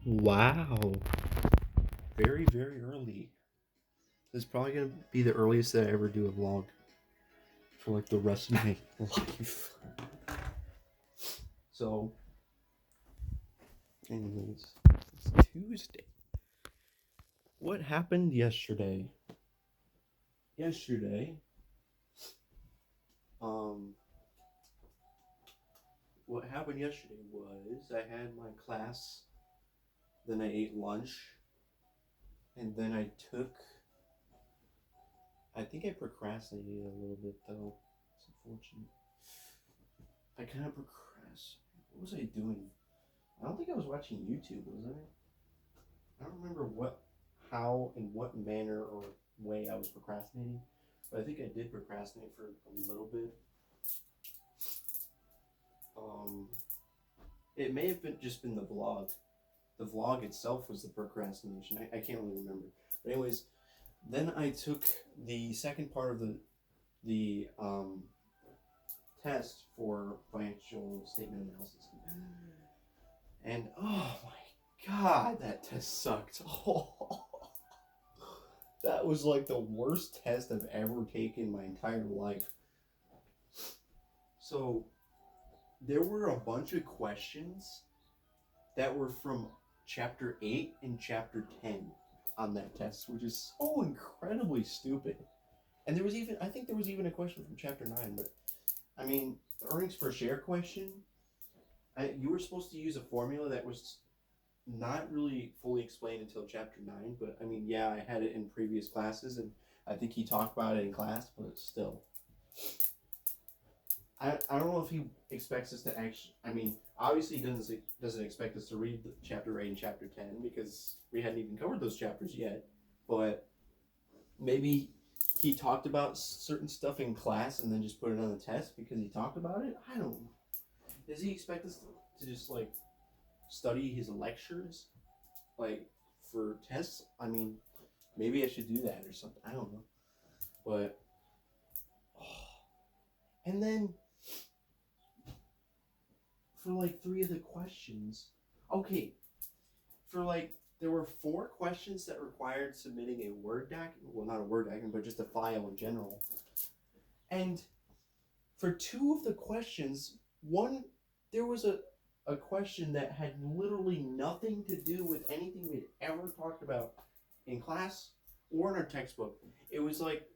Wow. Very, very early. This is probably going to be the earliest that I ever do a vlog for like the rest of my life. So, anyways, it's Tuesday. What happened yesterday? Yesterday, um, what happened yesterday was I had my class, then I ate lunch, and then I think I procrastinated a little bit though. It's unfortunate. I kind of procrastinated. What was I doing? I don't think I was watching YouTube, was I? I don't remember how, in what manner or way I was procrastinating, but I think I did procrastinate for a little bit. Um, it may have been the vlog. The vlog itself was the procrastination. I can't really remember. But anyways, then I took the second part of the test for financial statement analysis, and oh my god, that test sucked. Oh, that was like the worst test I've ever taken in my entire life. So there were a bunch of questions that were from chapter 8 and chapter 10 on that test, which is so incredibly stupid. And I think there was even a question from chapter 9, but I mean, the earnings per share question, you were supposed to use a formula that was not really fully explained until chapter 9, but I mean, yeah, I had it in previous classes, and I think he talked about it in class, but still. I don't know if he expects us to actually. I mean, obviously, he doesn't expect us to read chapter 8 and chapter 10 because we hadn't even covered those chapters yet. But maybe he talked about certain stuff in class and then just put it on the test because he talked about it. I don't know. Does he expect us to just like study his lectures like for tests? I mean, maybe I should do that or something. I don't know. But and then for like three of the questions. Okay, for like there were four questions that required submitting a Word document. Well, not a Word document, but just a file in general. And for two of the questions, one there was a question that had literally nothing to do with anything we'd ever talked about in class or in our textbook. It was like,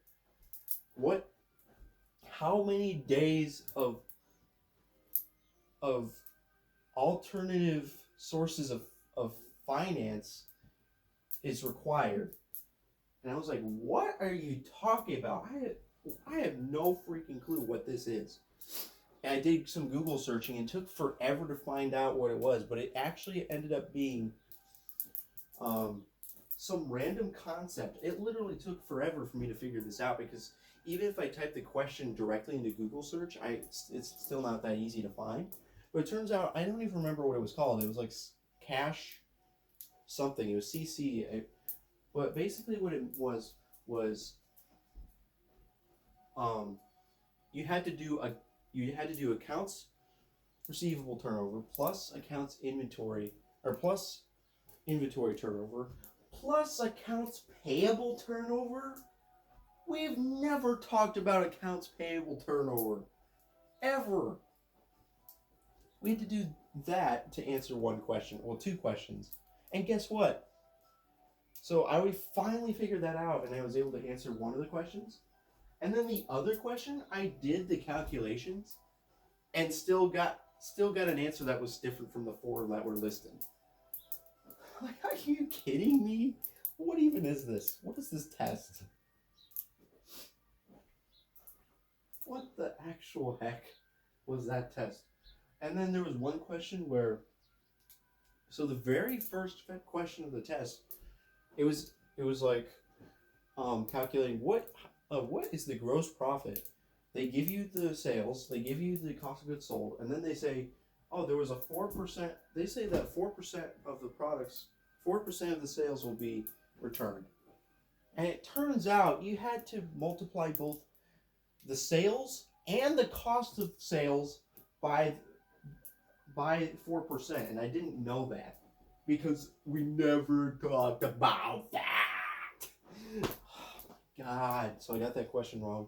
what? How many days of alternative sources of finance is required? And I was like, what are you talking about? I have no freaking clue what this is. And I did some Google searching and it took forever to find out what it was, but it actually ended up being um, some random concept. It literally took forever for me to figure this out because even if I type the question directly into Google search, it's still not that easy to find. But it turns out I don't even remember what it was called. It was like cash something. It was CC. But basically, what it was um, you had to do accounts receivable turnover plus accounts inventory or plus inventory turnover plus accounts payable turnover. We've never talked about accounts payable turnover ever. We had to do that to answer one question, well, two questions. And guess what? So I finally figured that out and I was able to answer one of the questions. And then the other question, I did the calculations and still got an answer that was different from the four that were listed. Like, are you kidding me? What even is this? What is this test? What the actual heck was that test? And then there was one question where, so the very first question of the test, it was like calculating what is the gross profit. They give you the sales, they give you the cost of goods sold, and then they say, oh, there was a 4%. They say that 4% of the products, 4% of the sales will be returned. And it turns out you had to multiply both the sales and the cost of sales by 4%, and I didn't know that. because we never talked about that. Oh my god. So I got that question wrong.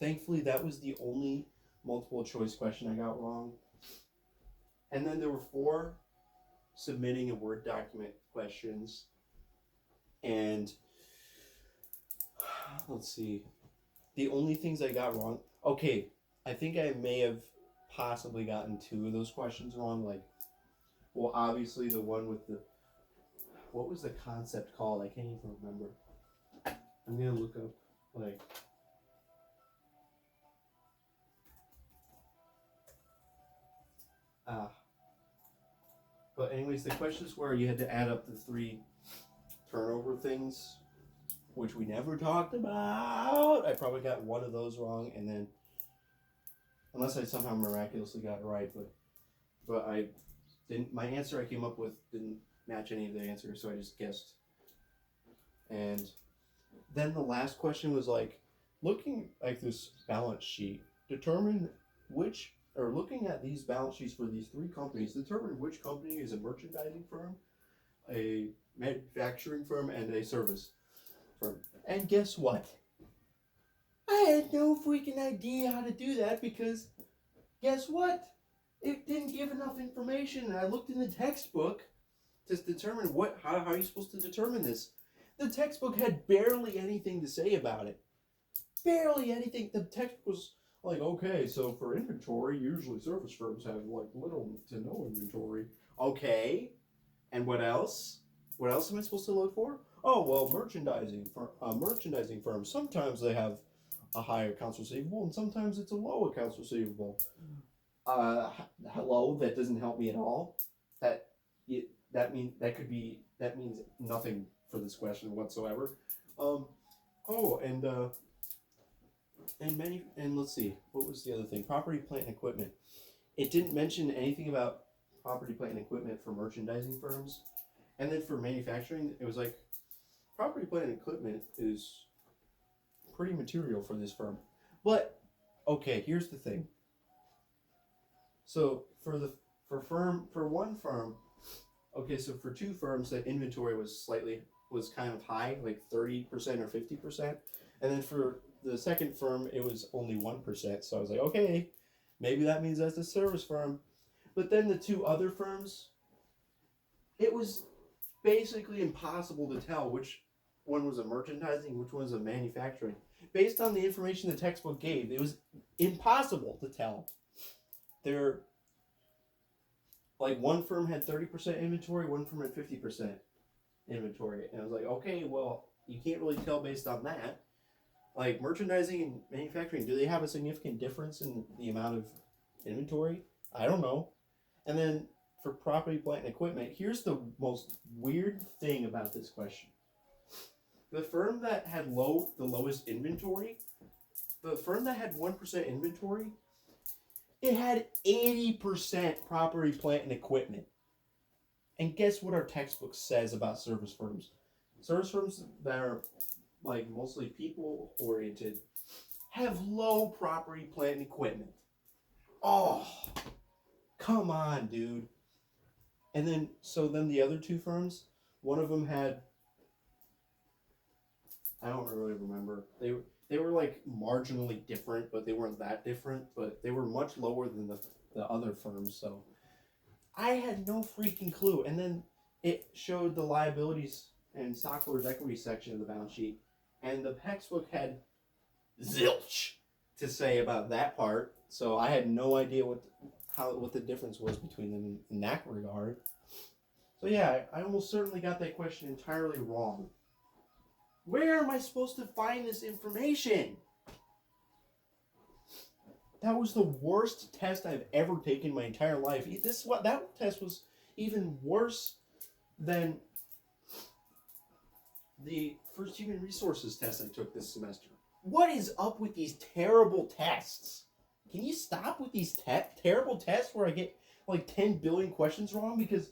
Thankfully, that was the only multiple choice question I got wrong. And then there were 4 submitting a Word document questions. And let's see. The only things I got wrong. Okay, I think I may have possibly gotten 2 of those questions wrong. Like, well, obviously the one with the, what was the concept called? I can't even remember. I'm gonna look up, like, but anyways, the questions were you had to add up the 3 turnover things, which we never talked about. I probably got one of those wrong, and then, unless I somehow miraculously got it right, but I didn't. My answer I came up with didn't match any of the answers, so I just guessed. And then the last question was like, looking at this balance sheet, determine which, or looking at these balance sheets for these 3 companies, determine which company is a merchandising firm, a manufacturing firm, and a service firm. And guess what? I had no freaking idea how to do that because guess what? It didn't give enough information. And I looked in the textbook to determine how are you supposed to determine this. The textbook had barely anything to say about it. Barely anything. The textbook was like, okay, so for inventory, usually service firms have like little to no inventory. Okay, and what else? What else am I supposed to look for? Oh, well, merchandising firms. Sometimes they have a high accounts receivable, and sometimes it's a low accounts receivable. Hello, that doesn't help me at all. That means nothing for this question whatsoever. And let's see, what was the other thing? Property, plant, and equipment. It didn't mention anything about property, plant, and equipment for merchandising firms. And then for manufacturing, it was like, property, plant, and equipment is pretty material for this firm. But, okay, here's the thing. So, for one firm, okay, so for 2 firms, the inventory was kind of high, like 30% or 50%. And then for the second firm, it was only 1%. So I was like, okay, maybe that means that's a service firm. But then the 2 other firms, it was basically impossible to tell which one was a merchandising, which one was a manufacturing. Based on the information the textbook gave, it was impossible to tell. They're like, one firm had 30% inventory, one firm had 50% inventory. And I was like, okay, well, you can't really tell based on that. Like, merchandising and manufacturing, do they have a significant difference in the amount of inventory? I don't know. And then for property, plant, and equipment, here's the most weird thing about this question. The firm that had the lowest inventory, the firm that had 1% inventory, it had 80% property, plant, and equipment. And guess what our textbook says about service firms? Service firms that are like mostly people oriented have low property, plant, and equipment. Oh, come on, dude. And then the other 2 firms, one of them had, I don't really remember. They were like marginally different, but they weren't that different. But they were much lower than the other firms. So I had no freaking clue. And then it showed the liabilities and stockholders' equity section of the balance sheet, and the textbook had zilch to say about that part. So I had no idea what the difference was between them in that regard. So yeah, I almost certainly got that question entirely wrong. Where am I supposed to find this information? That was the worst test I've ever taken in my entire life. That test was even worse than the first human resources test I took this semester. What is up with these terrible tests? Can you stop with these terrible tests where I get like 10 billion questions wrong? Because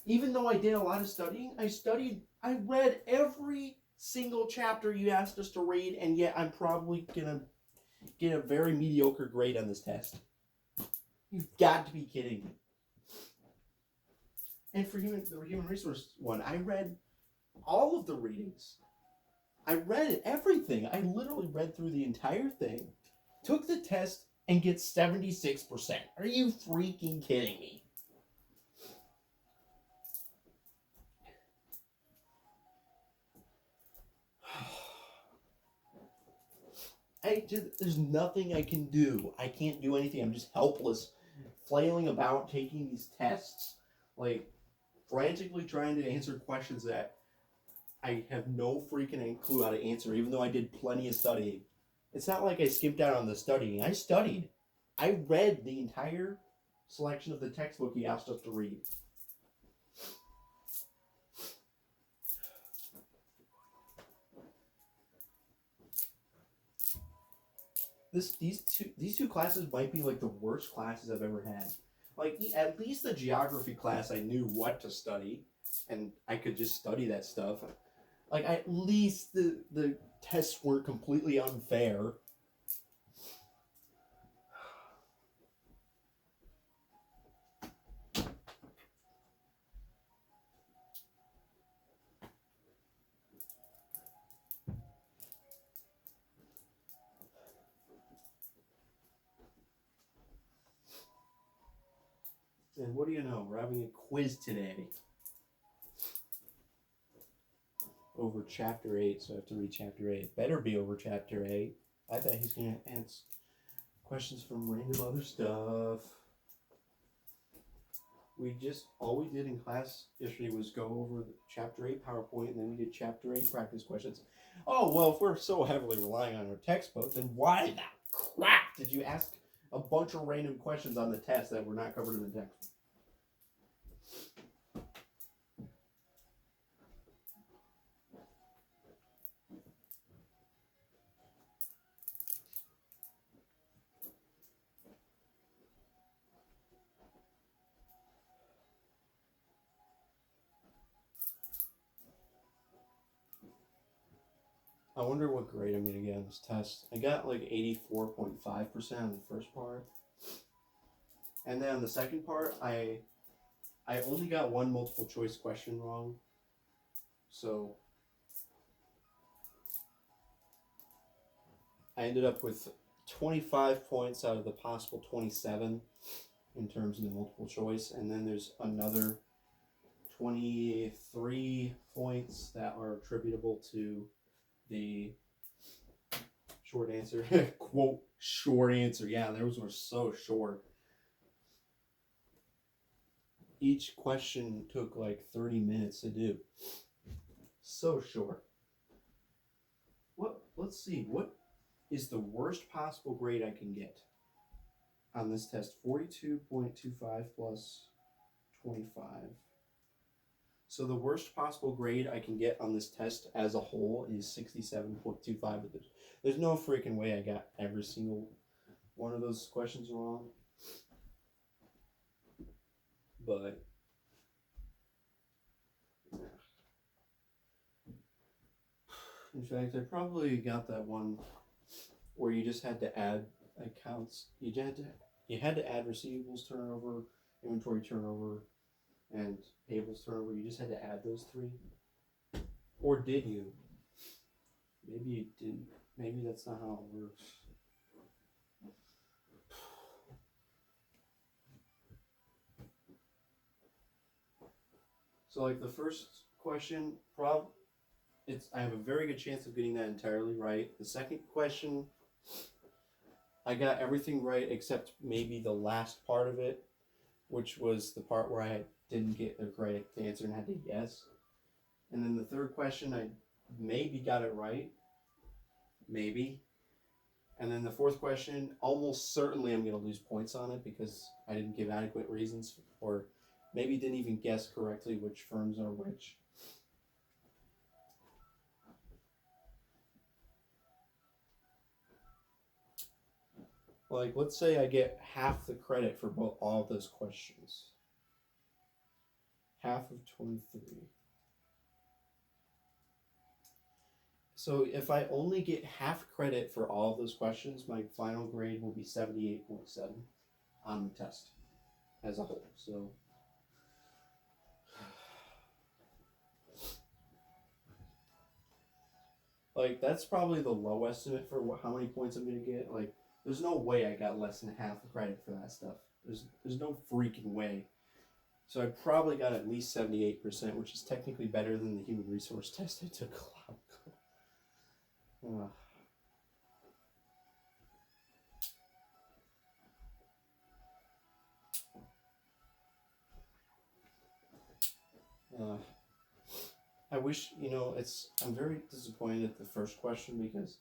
even though I did a lot of studying, I read every single chapter you asked us to read, and yet I'm probably gonna get a very mediocre grade on this test. You've got to be kidding me. And for the human resource one, I read all of the readings. I read everything. I literally read through the entire thing, took the test, and get 76%. Are you freaking kidding me? There's nothing I can do. I can't do anything. I'm just helpless, flailing about, taking these tests, like frantically trying to answer questions that I have no freaking clue how to answer, even though I did plenty of studying. It's not like I skipped out on the studying. I studied. I read the entire selection of the textbook he asked us to read. These two classes might be like the worst classes I've ever had. Like at least the geography class, I knew what to study, and I could just study that stuff. Like at least the tests were completely unfair. And what do you know? We're having a quiz today over chapter 8, so I have to read chapter 8. It better be over chapter 8. I bet he's going to answer questions from random other stuff. All we did in class yesterday was go over the chapter 8 PowerPoint, and then we did chapter 8 practice questions. Oh, well, if we're so heavily relying on our textbook, then why the crap did you ask a bunch of random questions on the test that were not covered in the textbook? I wonder what grade I'm going to get on this test. I got like 84.5% on the first part. And then on the second part, I only got one multiple choice question wrong. So I ended up with 25 points out of the possible 27 in terms of the multiple choice. And then there's another 23 points that are attributable to the short answer. Quote, short answer. Yeah, those were so short. Each question took like 30 minutes to do. So short. Let's see, what is the worst possible grade I can get on this test? 42.25 plus 25. So the worst possible grade I can get on this test as a whole is 67.25. There's no freaking way I got every single one of those questions wrong. But in fact, I probably got that one where you just had to add accounts. You had to add receivables turnover, inventory turnover, and payables turnover. You just had to add those three. Or did you? Maybe you didn't. Maybe that's not how it works. So like the first question, I have a very good chance of getting that entirely right. The second question, I got everything right except maybe the last part of it, which was the part where I didn't get the correct answer and had to guess. And then the third question, I maybe got it right. Maybe. And then the fourth question, almost certainly I'm going to lose points on it because I didn't give adequate reasons, or maybe didn't even guess correctly which firms are which. Like, let's say I get half the credit for all of those questions. Half of 23. So if I only get half credit for all of those questions, my final grade will be 78.7 on the test as a whole. So Like, that's probably the low estimate for how many points I'm going to get. Like, there's no way I got less than half the credit for that stuff. There's no freaking way. So I probably got at least 78%, which is technically better than the human resource test I took a while ago. I wish, I'm very disappointed at the first question because,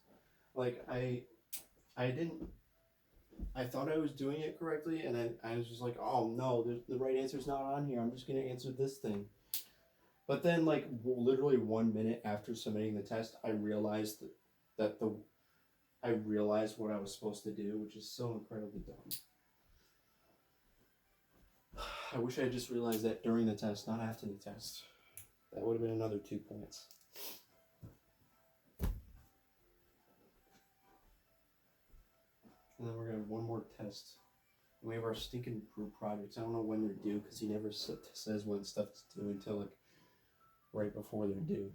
like, I thought I was doing it correctly, and I was just like, oh no, the right answer's not on here. I'm just going to answer this thing. But then, like, literally 1 minute after submitting the test, I realized I realized what I was supposed to do, which is so incredibly dumb. I wish I had just realized that during the test, not after the test. That would have been another 2 points. And then we're going to have one more test. And we have our stinking group projects. I don't know when they're due because he never says when stuff is due until, like, right before they're due.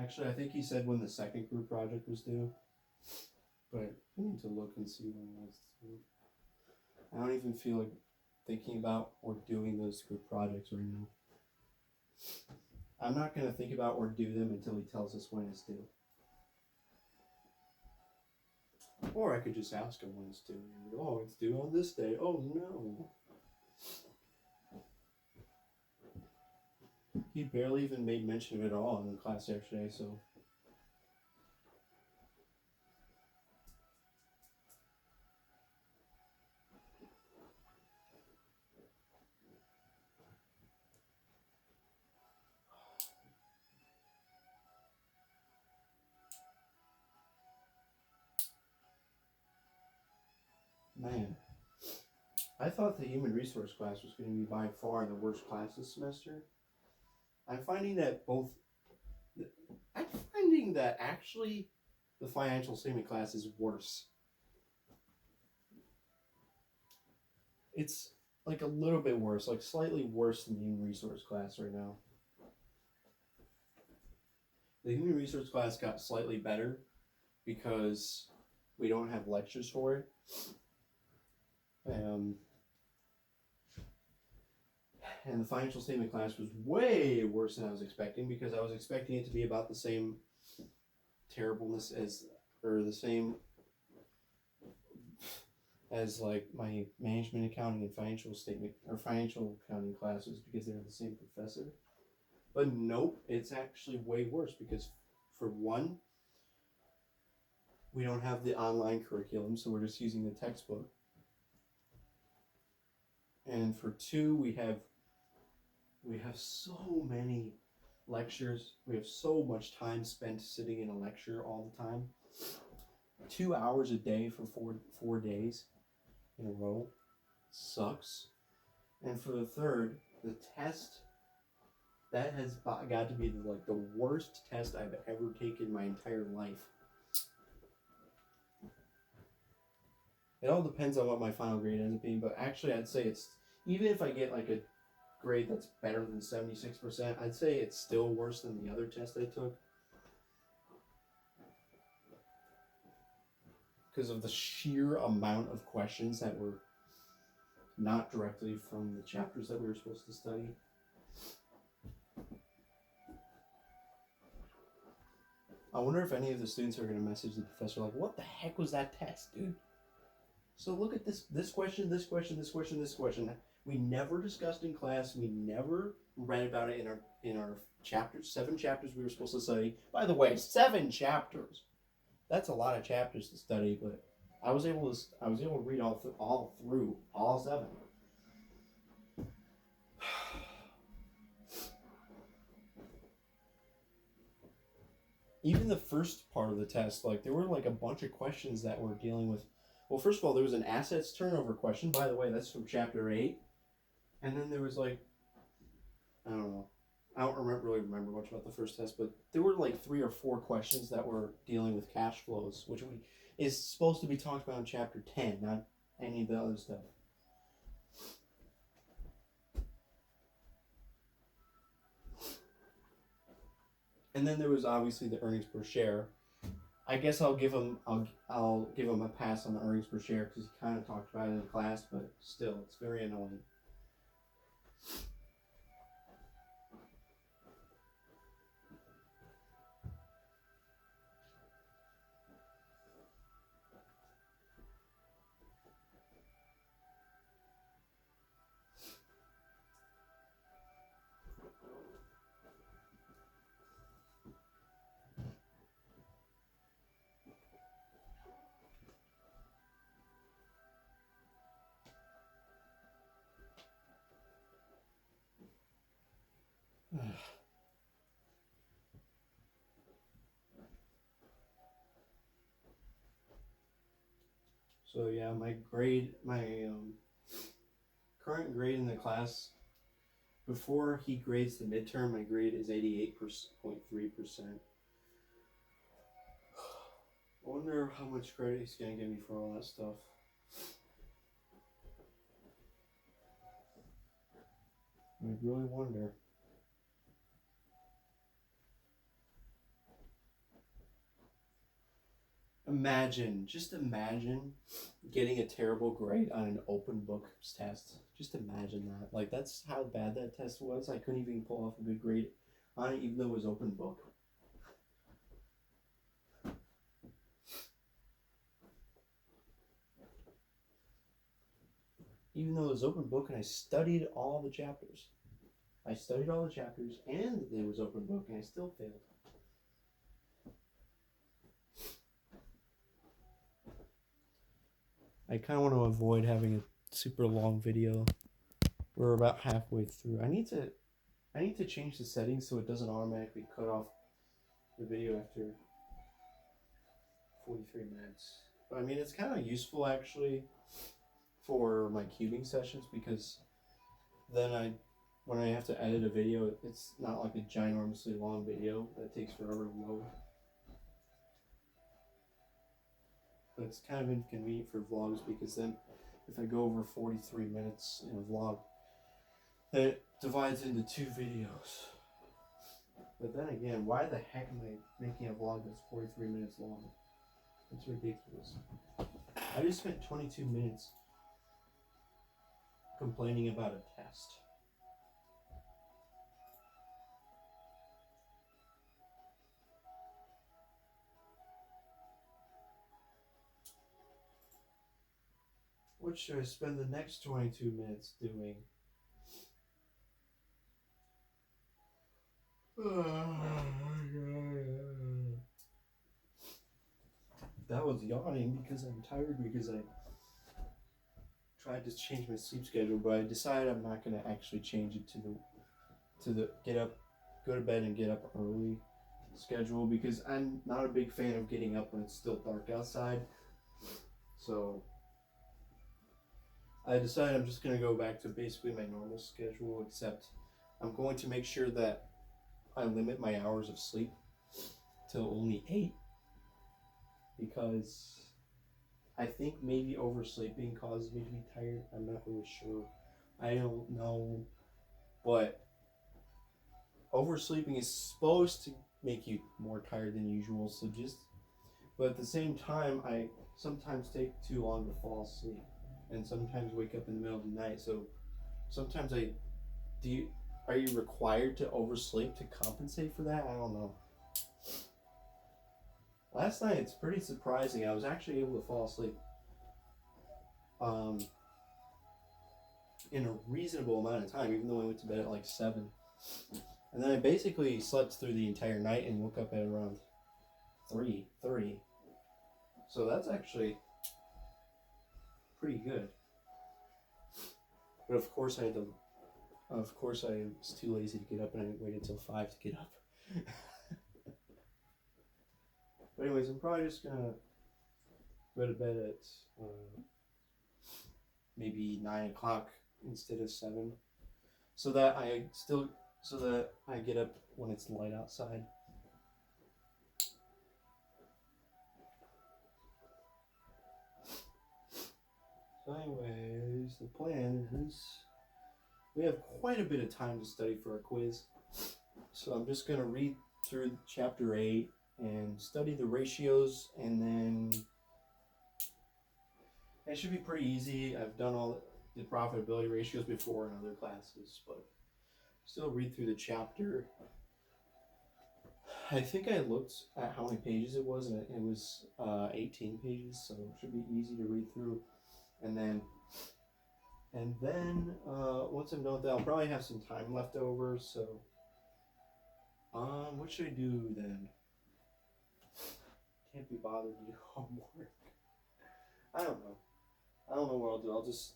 Actually, I think he said when the second group project was due. But I need to look and see when it was due. I don't even feel like thinking about or doing those group projects right now. I'm not going to think about or do them until he tells us when it's due. Or I could just ask him when it's due. Oh, it's due on this day. Oh, no. He barely even made mention of it all in the class yesterday, so... Man, I thought the human resource class was going to be by far the worst class this semester. I'm finding that actually the financial statement class is worse. It's like a little bit worse, like slightly worse than the human resource class right now. The human resource class got slightly better because we don't have lectures for it. And the financial statement class was way worse than I was expecting because I was expecting it to be about the same terribleness as like my management accounting and financial statement or financial accounting classes because they're the same professor. But nope, it's actually way worse because for one, we don't have the online curriculum, so we're just using the textbook. And for two, we have so many lectures. We have so much time spent sitting in a lecture all the time. 2 hours a day for four days in a row sucks. And for the third, the test, that has got to be the worst test I've ever taken in my entire life. It all depends on what my final grade ends up being, but actually I'd say it's, even if I get like a grade that's better than 76%, I'd say it's still worse than the other test I took. Because of the sheer amount of questions that were not directly from the chapters that we were supposed to study. I wonder if any of the students are going to message the professor like, what the heck was that test, dude? So look at this question, this question, this question, this question. We never discussed in class. We never read about it in our chapters. 7 chapters we were supposed to study. By the way, 7 chapters. That's a lot of chapters to study, but I was able to read all through all 7. Even the first part of the test, like there were like a bunch of questions that were dealing with. Well, first of all, there was an assets turnover question. By the way, that's from chapter 8. And then there was like I don't know. I don't really remember much about the first test, but there were like 3 or 4 questions that were dealing with cash flows, which is supposed to be talked about in chapter 10, not any of the other stuff. And then there was obviously the earnings per share. I guess I'll give him a pass on the earnings per share because he kind of talked about it in class, but still, it's very annoying. So yeah, my current grade in the class, before he grades the midterm, my grade is 88.3%. I wonder how much credit he's gonna give me for all that stuff. I really wonder. Just imagine getting a terrible grade on an open book test. Just imagine that. Like, that's how bad that test was. I couldn't even pull off a good grade on it, even though it was open book. Even though it was open book and I studied all the chapters. I studied all the chapters and it was open book and I still failed. I kind of want to avoid having a super long video. We're about halfway through. I need to change the settings so it doesn't automatically cut off the video after 43 minutes. But I mean, it's kind of useful actually for my cubing sessions because then when I have to edit a video, it's not like a ginormously long video that takes forever to load. But it's kind of inconvenient for vlogs because then if I go over 43 minutes in a vlog, then it divides into 2 videos. But then again, why the heck am I making a vlog that's 43 minutes long? It's ridiculous. I just spent 22 minutes complaining about a test. What should I spend the next 22 minutes doing? That was yawning because I'm tired because I tried to change my sleep schedule, but I decided I'm not going to actually change it to the go to bed and get up early schedule because I'm not a big fan of getting up when it's still dark outside. So I decided I'm just going to go back to basically my normal schedule, except I'm going to make sure that I limit my hours of sleep to only 8 because I think maybe oversleeping causes me to be tired. I'm not really sure. I don't know. But oversleeping is supposed to make you more tired than usual. But at the same time, I sometimes take too long to fall asleep and sometimes wake up in the middle of the night. So sometimes are you required to oversleep to compensate for that? I don't know. Last night, it's pretty surprising. I was actually able to fall asleep in a reasonable amount of time, even though I went to bed at like 7. And then I basically slept through the entire night and woke up at around 3:30. So that's actually pretty good. But of course I was too lazy to get up and I waited till 5 to get up. But anyways, I'm probably just gonna go to bed at maybe 9 o'clock instead of 7, so that I still so that I get up when it's light outside. So anyways, the plan is we have quite a bit of time to study for our quiz. So I'm just going to read through chapter 8 and study the ratios, and then it should be pretty easy. I've done all the profitability ratios before in other classes, but still read through the chapter. I think I looked at how many pages it was, and it was 18 pages, so it should be easy to read through. And then once I'm done with that, I'll probably have some time left over. So, what should I do then? Can't be bothered to do homework. I don't know what I'll do. I'll just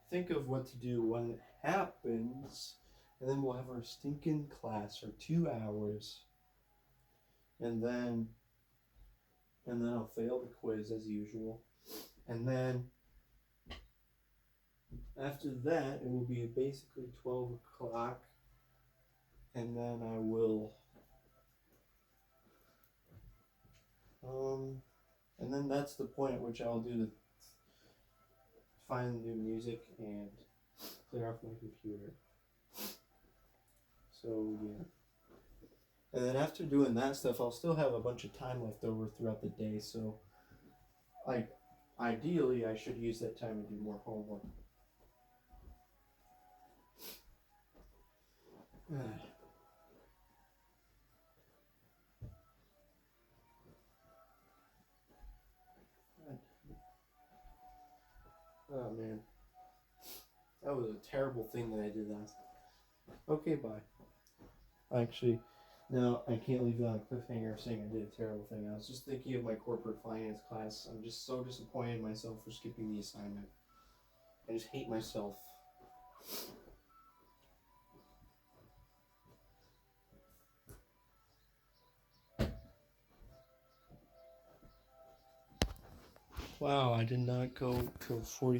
think of what to do when it happens, and then we'll have our stinking class for 2 hours, and then I'll fail the quiz as usual, and then after that it will be basically 12 o'clock, and then I will and then that's the point at which I'll do the find new music and clear off my computer. So yeah. And then after doing that stuff, I'll still have a bunch of time left over throughout the day. So, like, ideally, I should use that time to do more homework. Oh man, that was a terrible thing that I did last. Okay, bye. Actually, no, I can't leave it on a cliffhanger saying I did a terrible thing. I was just thinking of my corporate finance class. I'm just so disappointed in myself for skipping the assignment. I just hate myself. Wow, I did not go till 40.